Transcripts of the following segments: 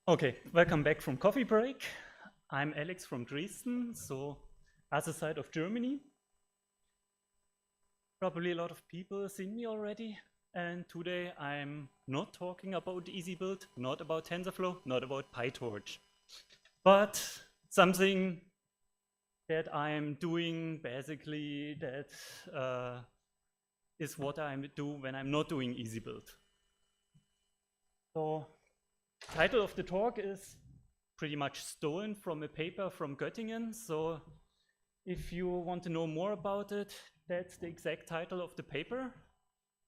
Okay, welcome back from coffee break. I'm Alex from Dresden, so other side of Germany. Probably a lot of people seen me already, and today I'm not talking about EasyBuild, not about TensorFlow, not about PyTorch, but something that I'm doing basically that is what I do when I'm not doing EasyBuild. So, title of the talk is pretty much stolen from a paper from Göttingen. So if you want to know more about it, that's the exact title of the paper.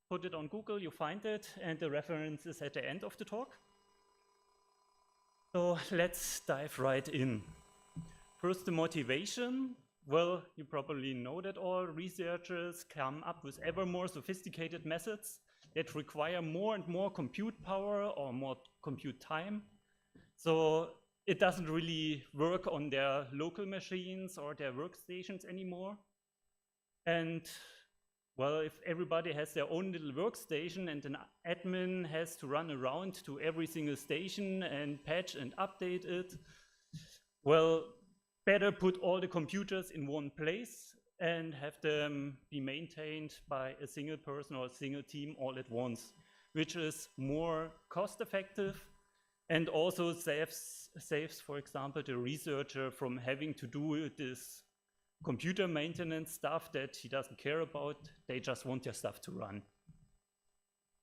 Put it on Google, you find it, and the reference is at the end of the talk. So let's dive right in. First, the motivation. Well, you probably know that all researchers come up with ever more sophisticated methods that require more and more compute power or more compute time. So it doesn't really work on their local machines or their workstations anymore. And well, if everybody has their own little workstation and an admin has to run around to every single station and patch and update it, well, better put all the computers in one place and have them be maintained by a single person or a single team all at once, which is more cost effective and also saves, for example, the researcher from having to do this computer maintenance stuff that he doesn't care about. They just want their stuff to run.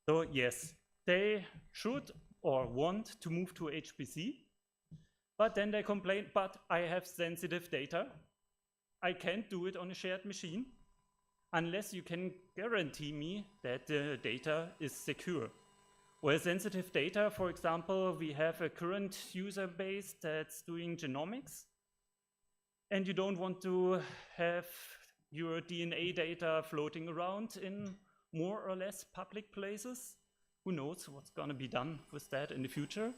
So yes, they should or want to move to HPC, but then they complain, but I have sensitive data. I can't do it on a shared machine unless you can guarantee me that the data is secure. Well, sensitive data, for example, we have a current user base that's doing genomics, and you don't want to have your DNA data floating around in more or less public places. Who knows what's going to be done with that in the future?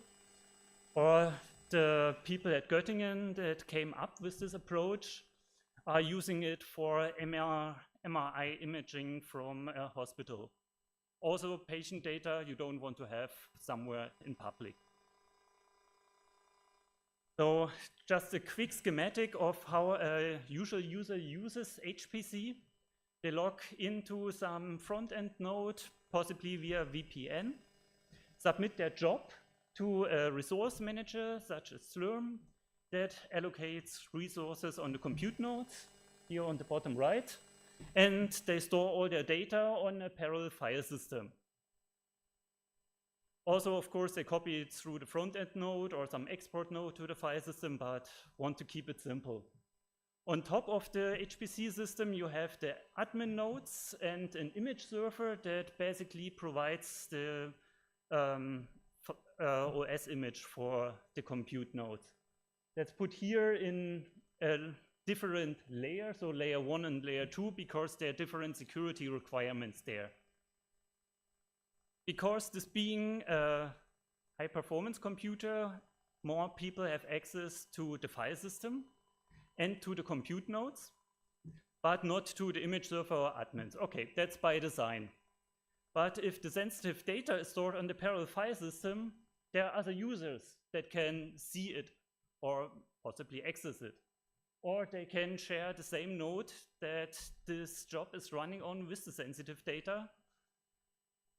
Or the people at Göttingen that came up with this approach are using it for MRI imaging from a hospital. Also, patient data you don't want to have somewhere in public. So just a quick schematic of how a usual user uses HPC. They log into some front-end node, possibly via VPN, submit their job to a resource manager such as Slurm that allocates resources on the compute nodes here on the bottom right, and they store all their data on a parallel file system. Also, of course, they copy it through the front-end node or some export node to the file system, but want to keep it simple. On top of the HPC system, you have the admin nodes and an image server that basically provides the OS image for the compute node. That's put here in a different layer, so layer 1 and layer 2, because there are different security requirements there. Because this being a high-performance computer, more people have access to the file system and to the compute nodes, but not to the image server or admins. Okay, that's by design. But if the sensitive data is stored on the parallel file system, there are other users that can see it or possibly access it. Or they can share the same node that this job is running on with the sensitive data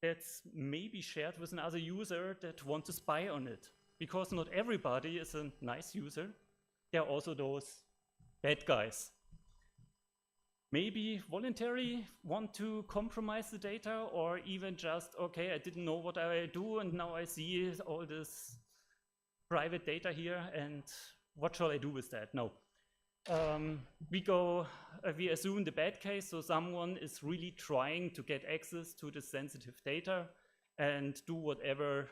that's maybe shared with another user that wants to spy on it. Because not everybody is a nice user. There are also those bad guys. Maybe voluntarily want to compromise the data, or even just, okay, I didn't know what I do and now I see all this private data here and what shall I do with that? No. We assume the bad case, so someone is really trying to get access to the sensitive data and do whatever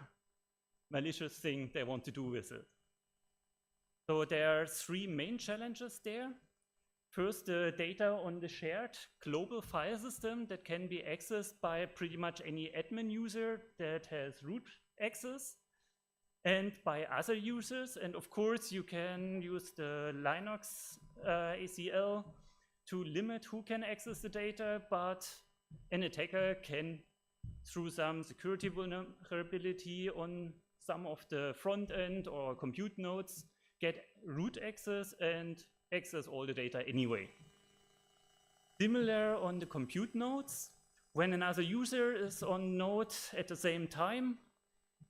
malicious thing they want to do with it. So there are three main challenges there. First, the data on the shared global file system that can be accessed by pretty much any admin user that has root access, and by other users. And of course, you can use the Linux ACL to limit who can access the data, but an attacker can, through some security vulnerability on some of the front end or compute nodes get root access and access all the data anyway. Similar on the compute nodes, when another user is on node at the same time,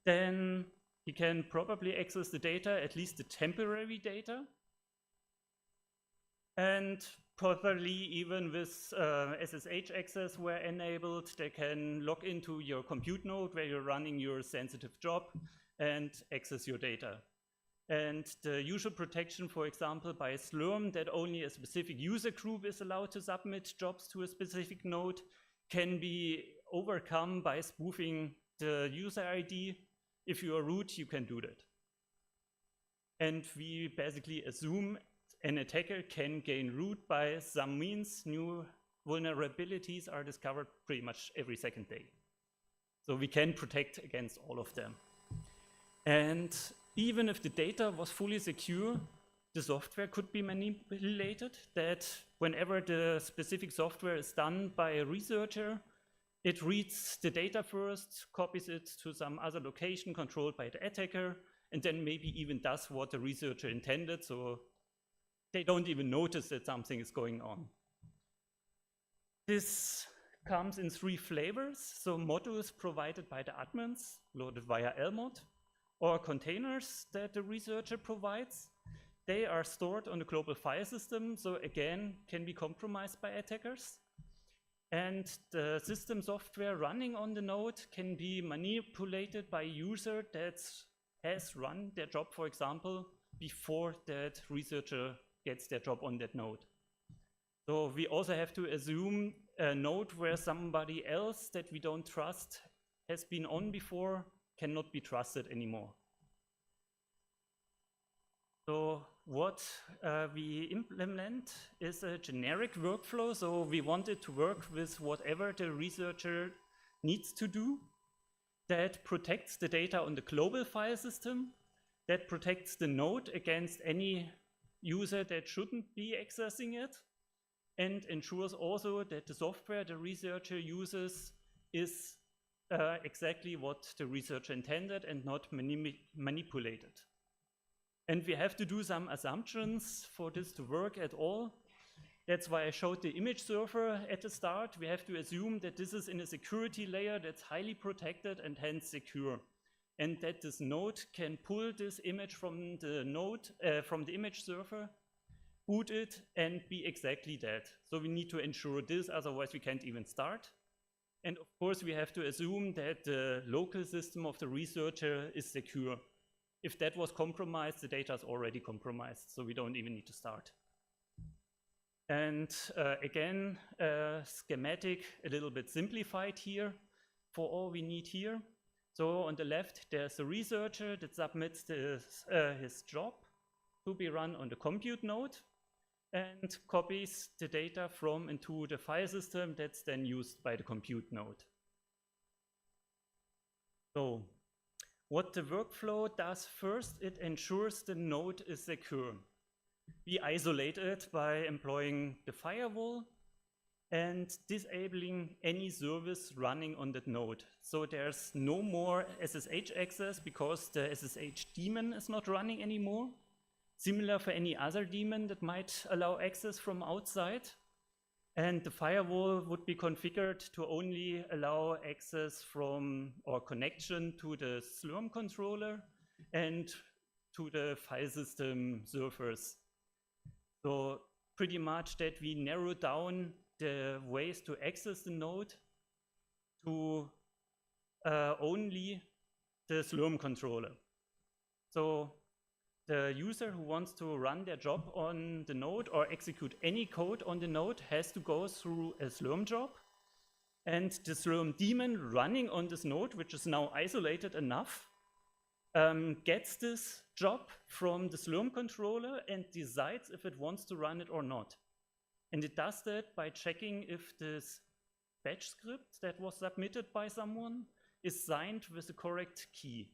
then he can probably access the data, at least the temporary data. And probably even with SSH access where enabled, they can log into your compute node where you're running your sensitive job and access your data. And the usual protection, for example, by Slurm, that only a specific user group is allowed to submit jobs to a specific node, can be overcome by spoofing the user ID. If you are root, you can do that. And we basically assume an attacker can gain root by some means. New vulnerabilities are discovered pretty much every second day. So we can protect against all of them. And even if the data was fully secure, the software could be manipulated, that whenever the specific software is done by a researcher, it reads the data first, copies it to some other location controlled by the attacker, and then maybe even does what the researcher intended, so they don't even notice that something is going on. This comes in 3 flavors, so modules provided by the admins, loaded via lmod, or containers that the researcher provides. They are stored on the global file system, so again, can be compromised by attackers. And the system software running on the node can be manipulated by a user that has run their job, for example, before that researcher gets their job on that node. So we also have to assume a node where somebody else that we don't trust has been on before cannot be trusted anymore. So what we implement is a generic workflow. So we want it to work with whatever the researcher needs to do, that protects the data on the global file system, that protects the node against any user that shouldn't be accessing it, and ensures also that the software the researcher uses is exactly what the researcher intended and not manipulated. And we have to do some assumptions for this to work at all. That's why I showed the image server at the start. We have to assume that this is in a security layer that's highly protected and hence secure, and that this node can pull this image from the node, from the image server, boot it, and be exactly that. So we need to ensure this, otherwise we can't even start. And of course, we have to assume that the local system of the researcher is secure. If that was compromised, the data is already compromised, so we don't even need to start. And again, schematic, a little bit simplified here for all we need here. So on the left, there's a researcher that submits his job to be run on the compute node and copies the data from into the file system that's then used by the compute node. So what the workflow does first, it ensures the node is secure. We isolate it by employing the firewall and disabling any service running on that node. So there's no more SSH access because the SSH daemon is not running anymore. Similar for any other daemon that might allow access from outside. And the firewall would be configured to only allow access from or connection to the Slurm controller and to the file system servers. So pretty much that we narrow down the ways to access the node to only the Slurm controller. So the user who wants to run their job on the node or execute any code on the node has to go through a Slurm job. And the Slurm daemon running on this node, which is now isolated enough, gets this job from the Slurm controller and decides if it wants to run it or not. And it does that by checking if this batch script that was submitted by someone is signed with the correct key.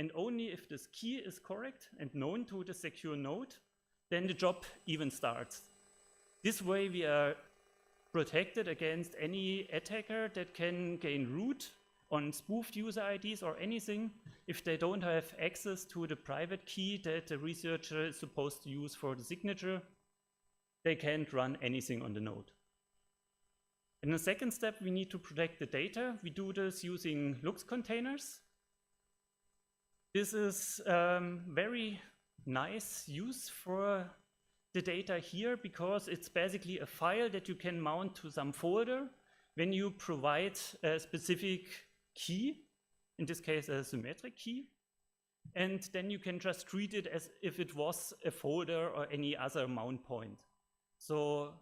And only if this key is correct and known to the secure node, then the job even starts. This way we are protected against any attacker that can gain root on spoofed user IDs or anything, if they don't have access to the private key that the researcher is supposed to use for the signature, they can't run anything on the node. In the second step, we need to protect the data. We do this using LUKS containers. This is very nice use for the data here because it's basically a file that you can mount to some folder when you provide a specific key, in this case a symmetric key, and then you can just treat it as if it was a folder or any other mount point. So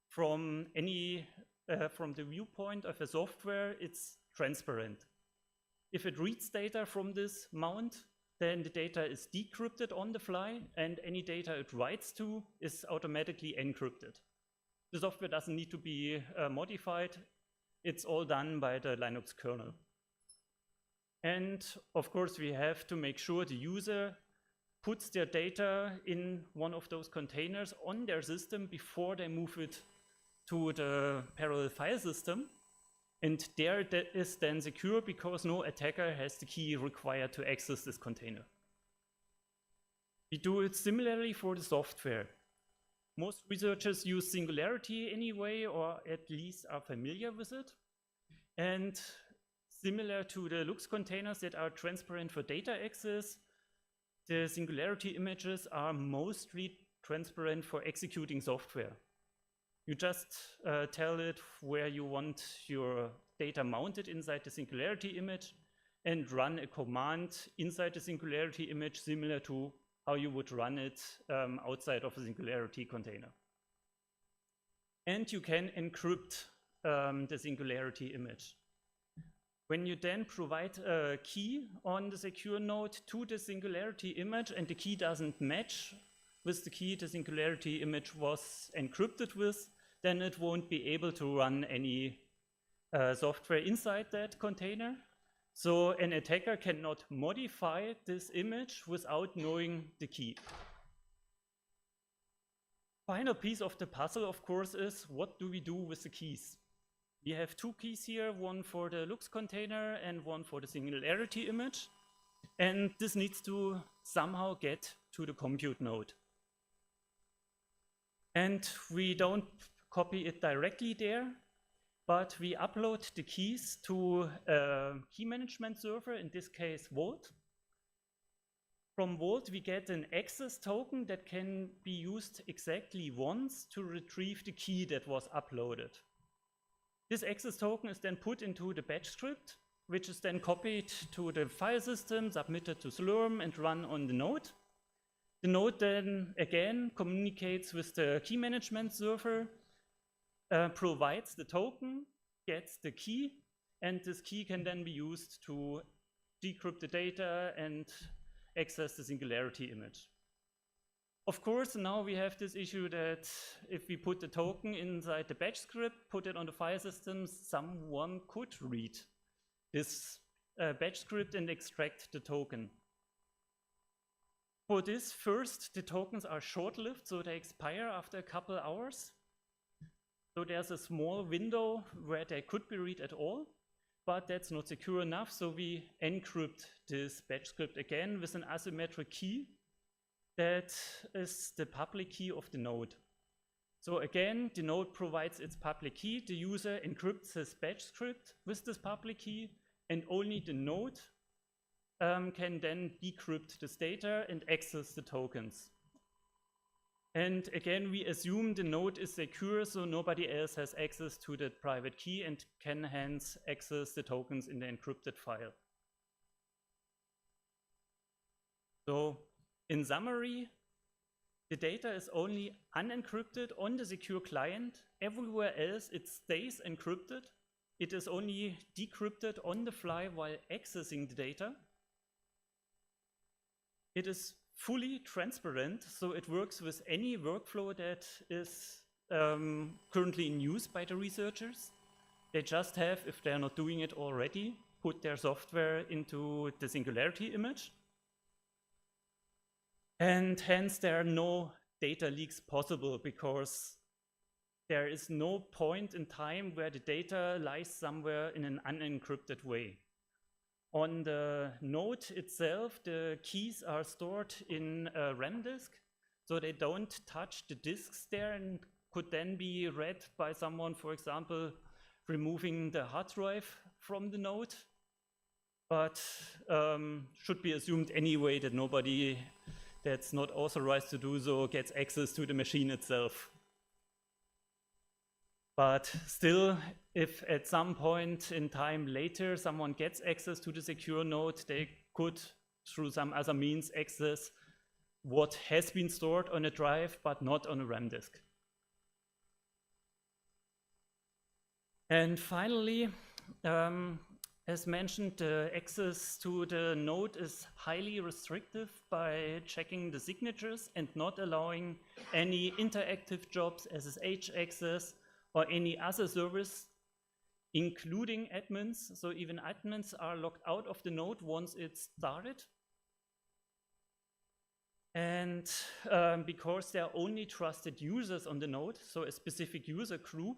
from the viewpoint of a software, it's transparent. If it reads data from this mount, then the data is decrypted on the fly, and any data it writes to is automatically encrypted. The software doesn't need to be modified. It's all done by the Linux kernel. And of course, we have to make sure the user puts their data in one of those containers on their system before they move it to the parallel file system. And there that is then secure because no attacker has the key required to access this container. We do it similarly for the software. Most researchers use Singularity anyway, or at least are familiar with it. And similar to the LUKS containers that are transparent for data access, the Singularity images are mostly transparent for executing software. You just tell it where you want your data mounted inside the Singularity image and run a command inside the Singularity image similar to how you would run it outside of a Singularity container. And you can encrypt the Singularity image. When you then provide a key on the secure node to the Singularity image and the key doesn't match with the key the Singularity image was encrypted with, then it won't be able to run any software inside that container. So an attacker cannot modify this image without knowing the key. Final piece of the puzzle, of course, is what do we do with the keys? We have two keys here, one for the LUKS container and one for the Singularity image. And this needs to somehow get to the compute node. And we don't copy it directly there, but we upload the keys to a key management server, in this case Vault. From Vault we get an access token that can be used exactly once to retrieve the key that was uploaded. This access token is then put into the batch script, which is then copied to the file system, submitted to Slurm and run on the node. The node then again communicates with the key management server, provides the token, gets the key, and this key can then be used to decrypt the data and access the Singularity image. Of course, now we have this issue that if we put the token inside the batch script, put it on the file system, someone could read this batch script and extract the token. For this, first, the tokens are short-lived, so they expire after a couple hours. So there's a small window where they could be read at all, but that's not secure enough, so we encrypt this batch script again with an asymmetric key that is the public key of the node. So again, the node provides its public key, the user encrypts his batch script with this public key, and only the node can then decrypt this data and access the tokens. And again, we assume the node is secure, so nobody else has access to that private key and can hence access the tokens in the encrypted file. So in summary, the data is only unencrypted on the secure client. Everywhere else it stays encrypted. It is only decrypted on the fly while accessing the data. It is fully transparent, so it works with any workflow that is currently in use by the researchers. They just have, if they're not doing it already, put their software into the Singularity image. And hence there are no data leaks possible because there is no point in time where the data lies somewhere in an unencrypted way. On the node itself, the keys are stored in a RAM disk, so they don't touch the disks there and could then be read by someone, for example, removing the hard drive from the node. But should be assumed anyway that nobody that's not authorized to do so gets access to the machine itself. But still, if at some point in time later someone gets access to the secure node, they could, through some other means, access what has been stored on a drive, but not on a RAM disk. And finally, as mentioned, access to the node is highly restrictive by checking the signatures and not allowing any interactive jobs, SSH access, or any other service, including admins. So even admins are locked out of the node once it's started. And because there are only trusted users on the node, so a specific user group,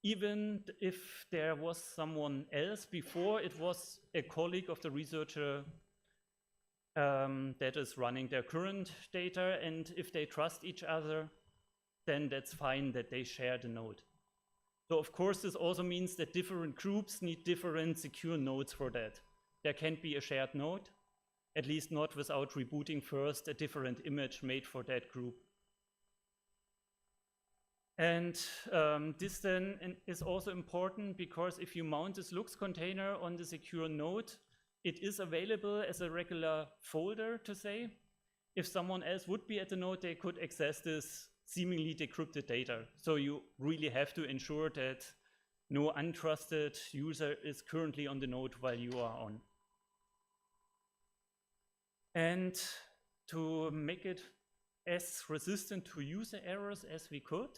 even if there was someone else before, it was a colleague of the researcher that is running their current data, and if they trust each other, then that's fine that they share the node. So of course this also means that different groups need different secure nodes for that. There can't be a shared node, at least not without rebooting first a different image made for that group. And this then is also important because if you mount this Lux container on the secure node, it is available as a regular folder, to say. If someone else would be at the node, they could access this seemingly decrypted data. So you really have to ensure that no untrusted user is currently on the node while you are on. And to make it as resistant to user errors as we could,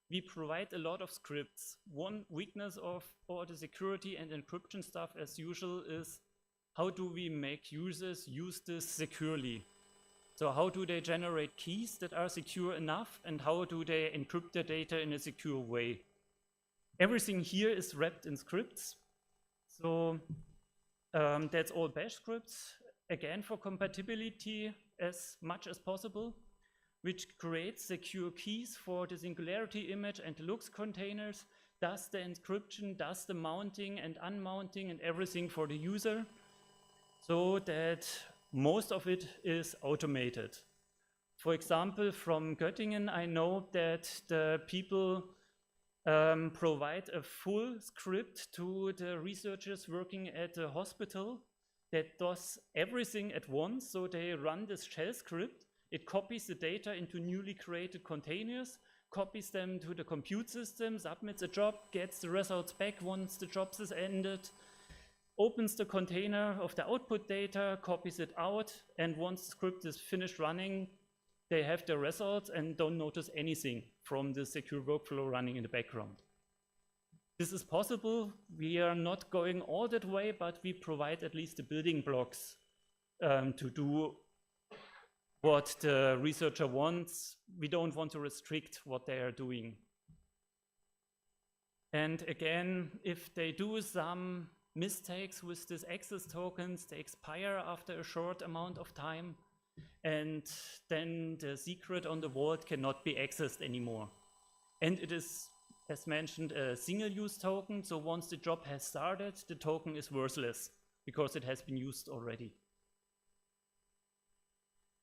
we provide a lot of scripts. One weakness of all the security and encryption stuff, as usual, is how do we make users use this securely? So how do they generate keys that are secure enough, and how do they encrypt their data in a secure way? Everything here is wrapped in scripts. So that's all bash scripts, again for compatibility as much as possible, which creates secure keys for the singularity image and the Lux containers, does the encryption, does the mounting and unmounting and everything for the user, so that most of it is automated. For example, from Göttingen, I know that the people provide a full script to the researchers working at the hospital that does everything at once. So they run this shell script. It copies the data into newly created containers, copies them to the compute system, submits a job, gets the results back once the job is ended, opens the container of the output data, copies it out, and once the script is finished running, they have the results and don't notice anything from the secure workflow running in the background. This is possible. We are not going all that way, but we provide at least the building blocks to do what the researcher wants. We don't want to restrict what they are doing. And again, if they do some mistakes with these access tokens, they expire after a short amount of time, and then the secret on the vault cannot be accessed anymore. And it is, as mentioned, a single-use token, so once the job has started, the token is worthless because it has been used already.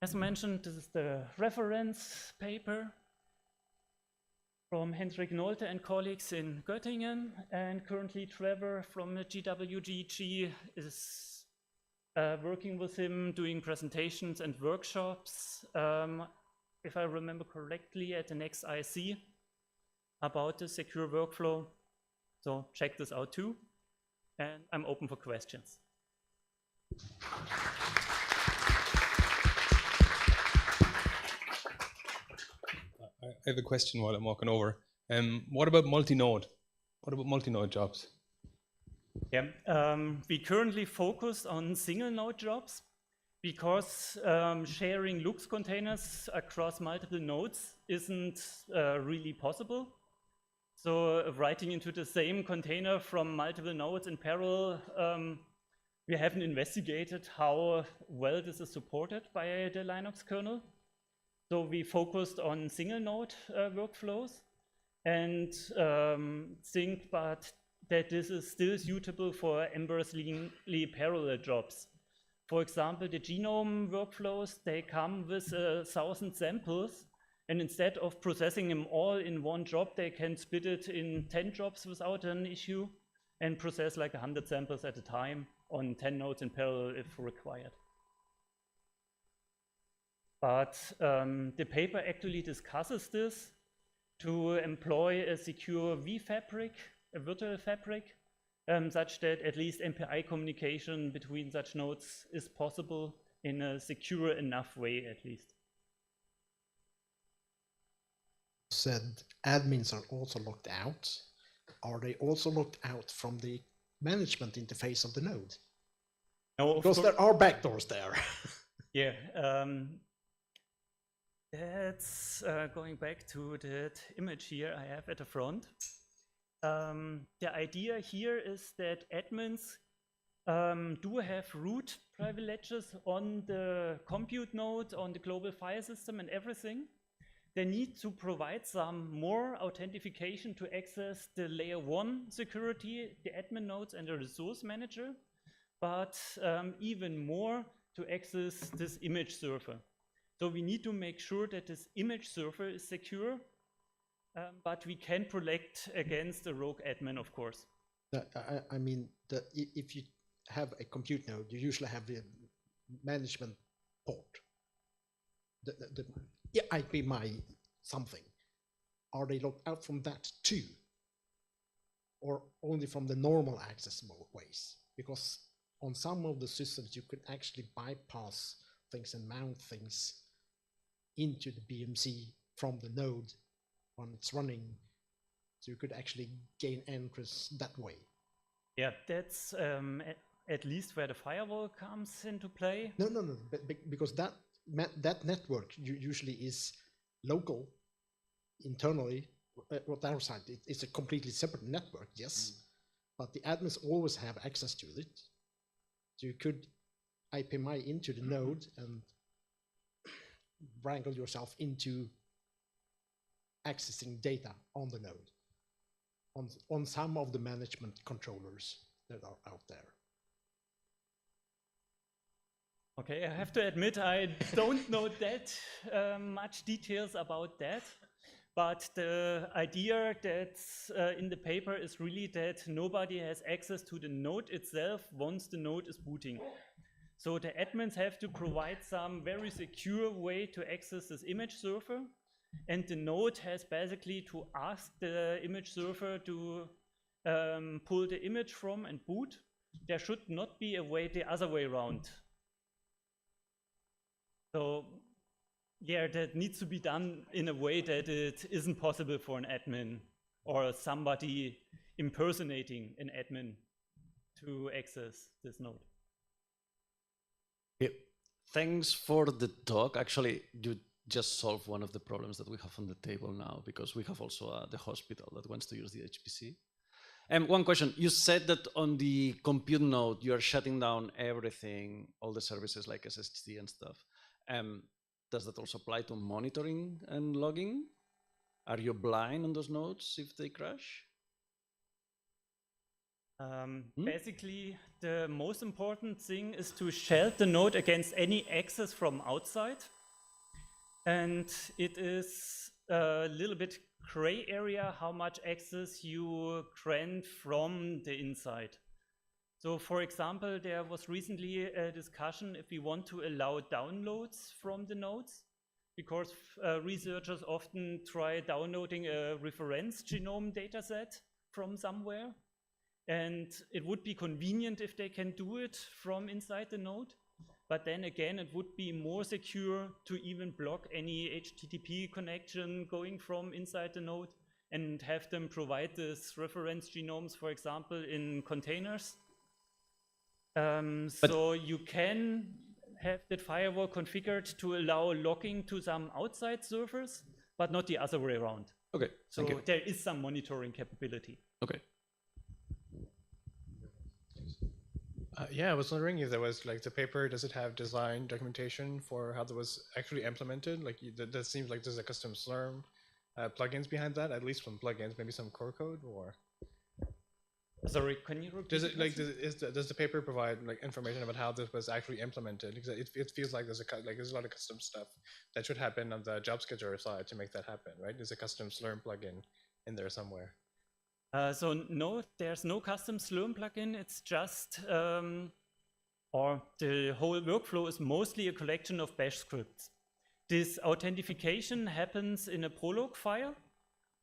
As mentioned, this is the reference paper from Hendrik Nolte and colleagues in Göttingen, and currently Trevor from the GWGG is working with him, doing presentations and workshops, if I remember correctly, at the next IC about the secure workflow. So check this out too, and I'm open for questions. I have a question while I'm walking over. What about multi-node? What about multi-node jobs? Yeah, we currently focus on single node jobs because sharing Lux containers across multiple nodes isn't really possible. So writing into the same container from multiple nodes in parallel, we haven't investigated how well this is supported by the Linux kernel. So we focused on single node workflows and think that this is still suitable for embarrassingly parallel jobs. For example, the genome workflows, they come with 1,000 samples, and instead of processing them all in one job, they can split it in 10 jobs without an issue and process like 100 samples at a time on 10 nodes in parallel if required. But the paper actually discusses this to employ a secure vFabric, a virtual fabric, such that at least MPI communication between such nodes is possible in a secure enough way, at least. Said admins are also locked out. Are they also locked out from the management interface of the node? No, because there are backdoors there. Yeah, that's going back to that image here I have at the front. The idea here is that admins do have root privileges on the compute node, on the global file system and everything. They need to provide some more authentication to access the layer 1 security, the admin nodes and the resource manager, but even more to access this image server. So we need to make sure that this image server is secure, but we can protect against a rogue admin, of course. I mean, if you have a compute node, you usually have the management port. The IP my something. Are they locked out from that too? Or only from the normal access ways? Because on some of the systems, you could actually bypass things and mount things into the BMC from the node when it's running. So you could actually gain entrance that way. Yeah, that's at least where the firewall comes into play. No, because that network usually is local, internally, what our side. It's a completely separate network, yes, but the admins always have access to it. So you could IPMI into the node and wrangle yourself into accessing data on the node, on some of the management controllers that are out there. Okay, I have to admit I don't know that much details about that, but the idea that's in the paper is really that nobody has access to the node itself once the node is booting. So the admins have to provide some very secure way to access this image server, and the node has basically to ask the image server to pull the image from and boot. There should not be a way the other way around. So yeah, that needs to be done in a way that it isn't possible for an admin or somebody impersonating an admin to access this node. Yeah. Thanks for the talk. Actually, you just solved one of the problems that we have on the table now, because we have also the hospital that wants to use the HPC. And one question, you said that on the compute node, you are shutting down everything, all the services like SSD and stuff. Does that also apply to monitoring and logging? Are you blind on those nodes if they crash? Basically, the most important thing is to shield the node against any access from outside. And it is a little bit gray area how much access you grant from the inside. So for example, there was recently a discussion if we want to allow downloads from the nodes, because researchers often try downloading a reference genome dataset from somewhere. And it would be convenient if they can do it from inside the node. But then again, it would be more secure to even block any HTTP connection going from inside the node and have them provide this reference genomes, for example, in containers. So you can have that firewall configured to allow logging to some outside servers, but not the other way around. Okay, So thank you. there is some monitoring capability. Okay. Yeah, I was wondering if there was like the paper, does it have design documentation for how that was actually implemented? Like that seems like there's a custom Slurm plugins behind that, at least some plugins, maybe some core code, or Sorry, can you repeat? does it the like question? does the paper provide like information about how this was actually implemented? Because it feels like there's a lot of custom stuff that should happen on the job scheduler side to make that happen, right? There's a custom Slurm plugin in there somewhere. So no, there's no custom Slurm plugin. It's just, or the whole workflow is mostly a collection of bash scripts. This authentication happens in a Prolog file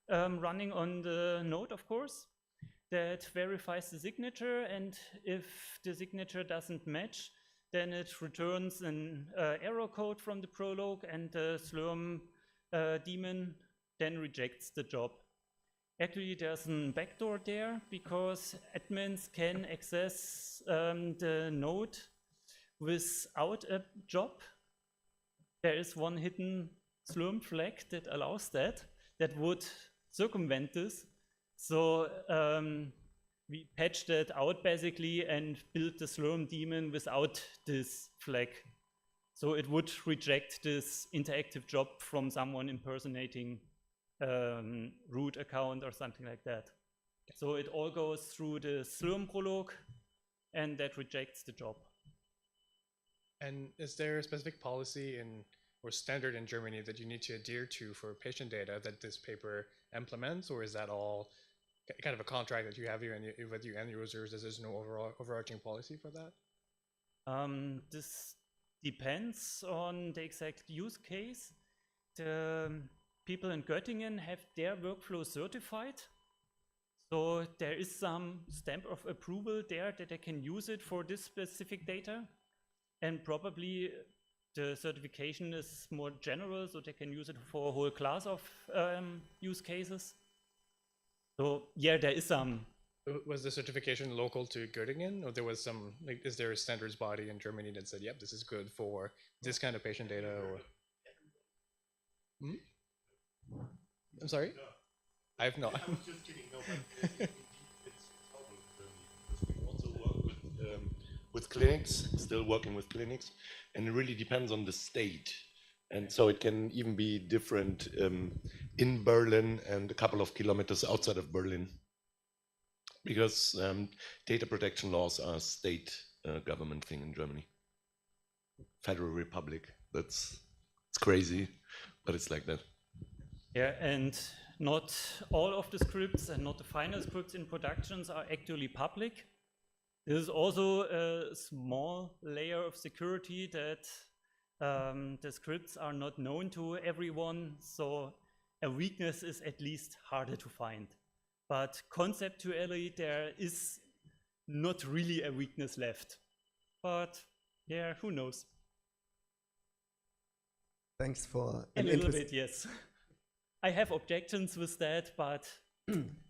running on the node, of course, that verifies the signature. And if the signature doesn't match, then it returns an error code from the Prolog, and the Slurm daemon then rejects the job. Actually, there's a backdoor there because admins can access the node without a job. There is one hidden Slurm flag that allows that would circumvent this. So we patched that out basically and built the Slurm daemon without this flag. So it would reject this interactive job from someone impersonating root account or something like that. So it all goes through the Slurm Prolog, and that rejects the job. And is there a specific policy or standard in Germany that you need to adhere to for patient data that this paper implements, or is that all kind of a contract that you have with your end users? There's no overarching policy for that? This depends on the exact use case. The people in Göttingen have their workflow certified. So there is some stamp of approval there that they can use it for this specific data. And probably the certification is more general, so they can use it for a whole class of use cases. So yeah, there is some. Was the certification local to Göttingen, or there was some, like, is there a standards body in Germany that said, yep, this is good for this kind of patient data, or? I'm sorry? I have not. I was just kidding. No, but it's helping because we also work with clinics, still working with clinics, and it really depends on the state. And so it can even be different in Berlin and a couple of kilometers outside of Berlin, because data protection laws are a state government thing in Germany. Federal Republic, it's crazy, but it's like that. Yeah, and not all of the scripts and not the final scripts in productions are actually public. This is also a small layer of security that the scripts are not known to everyone, so a weakness is at least harder to find. But conceptually, there is not really a weakness left. But yeah, who knows? Thanks for a little bit, yes. I have objections with that, but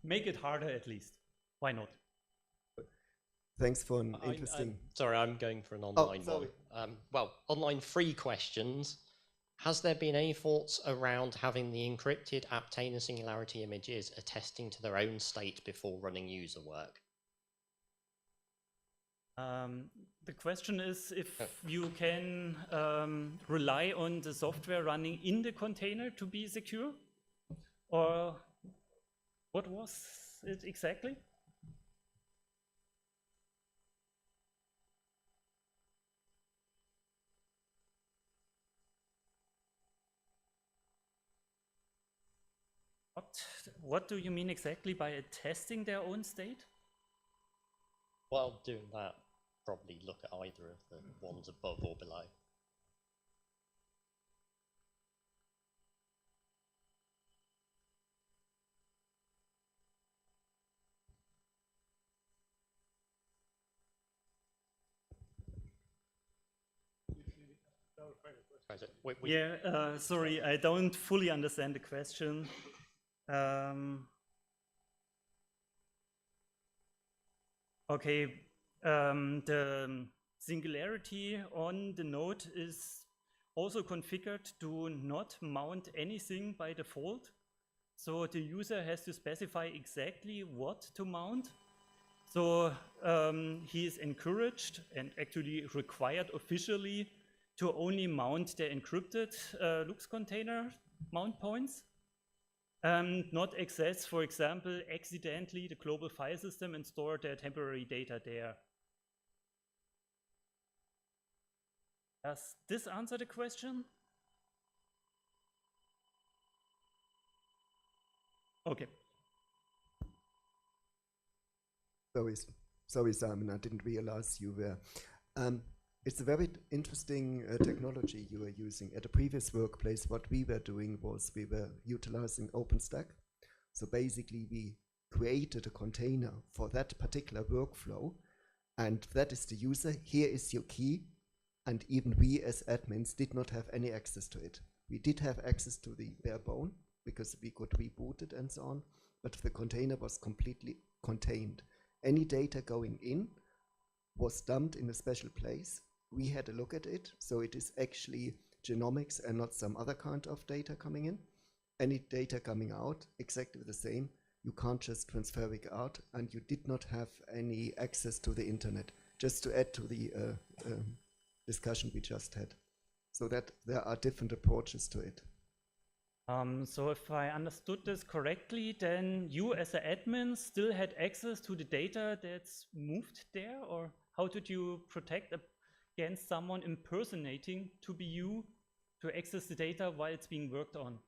make it harder at least. Why not? Thanks for an interesting... Sorry, I'm going for an online one. Well, online free questions. Has there been any thoughts around having the encrypted Aptainer Singularity images attesting to their own state before running user work? The question is if you can rely on the software running in the container to be secure? Or what was it exactly? What do you mean exactly by attesting their own state? Well, doing that, probably look at either of the ones above or below. Yeah, sorry, I don't fully understand the question. Okay, the singularity on the node is also configured to not mount anything by default. So the user has to specify exactly what to mount. So he is encouraged and actually required officially to only mount the encrypted Lux container mount points and not access, for example, accidentally the global file system and store their temporary data there. Does this answer the question? Okay. Sorry, Simon, I didn't realize you were. It's a very interesting technology you are using. At a previous workplace, what we were doing was we were utilizing OpenStack. So basically, we created a container for that particular workflow, and that is the user. Here is your key, and even we as admins did not have any access to it. We did have access to the bare bone because we could reboot it and so on, but the container was completely contained. Any data going in was dumped in a special place. We had a look at it, so it is actually genomics and not some other kind of data coming in. Any data coming out, exactly the same. You can't just transfer it out, and you did not have any access to the internet. Just to add to the discussion we just had. So that there are different approaches to it. So if I understood this correctly, then you as an admin still had access to the data that's moved there, or how did you protect against someone impersonating to be you to access the data while it's being worked on?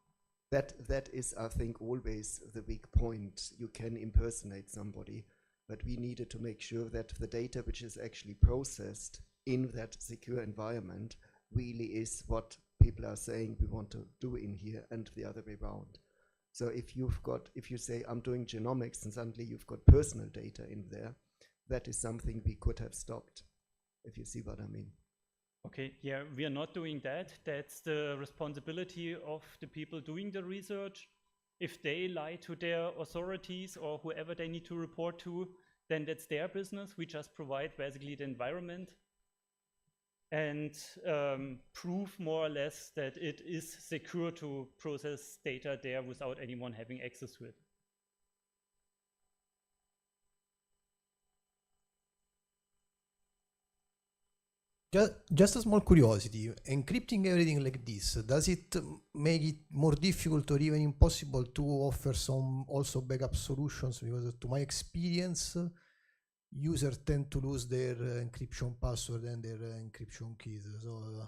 That is, I think, always the weak point. You can impersonate somebody, but we needed to make sure that the data which is actually processed in that secure environment really is what people are saying we want to do in here, and the other way around. So if you say I'm doing genomics and suddenly you've got personal data in there, that is something we could have stopped, if you see what I mean. Okay, yeah, we are not doing that. That's the responsibility of the people doing the research. If they lie to their authorities or whoever they need to report to, then that's their business. We just provide basically the environment and prove more or less that it is secure to process data there without anyone having access to it. Just a small curiosity, encrypting everything like this, does it make it more difficult or even impossible to offer some also backup solutions? Because to my experience, users tend to lose their encryption password and their encryption keys. So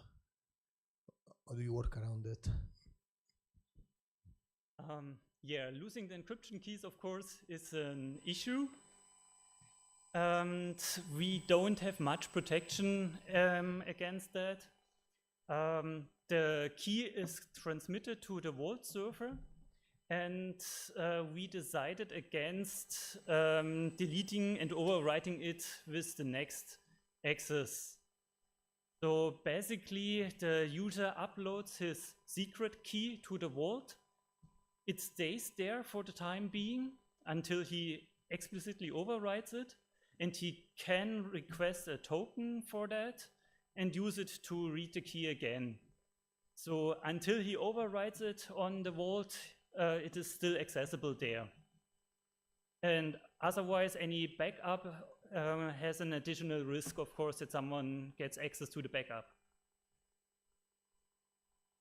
how do you work around that? Yeah, losing the encryption keys, of course, is an issue. And we don't have much protection against that. The key is transmitted to the Vault server, and we decided against deleting and overwriting it with the next access. So basically, the user uploads his secret key to the Vault. It stays there for the time being until he explicitly overwrites it. And he can request a token for that and use it to read the key again. So until he overwrites it on the Vault, it is still accessible there. And otherwise, any backup has an additional risk, of course, that someone gets access to the backup.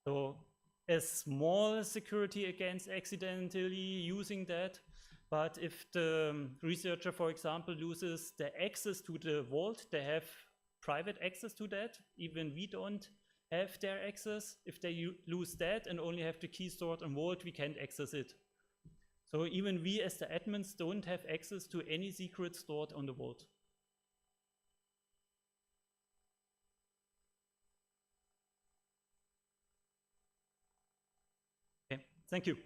So a small security against accidentally using that. But if the researcher, for example, loses the access to the Vault, they have private access to that. Even we don't have their access. If they lose that and only have the key stored on Vault, we can't access it. So even we as the admins don't have access to any secrets stored on the Vault. Okay, thank you.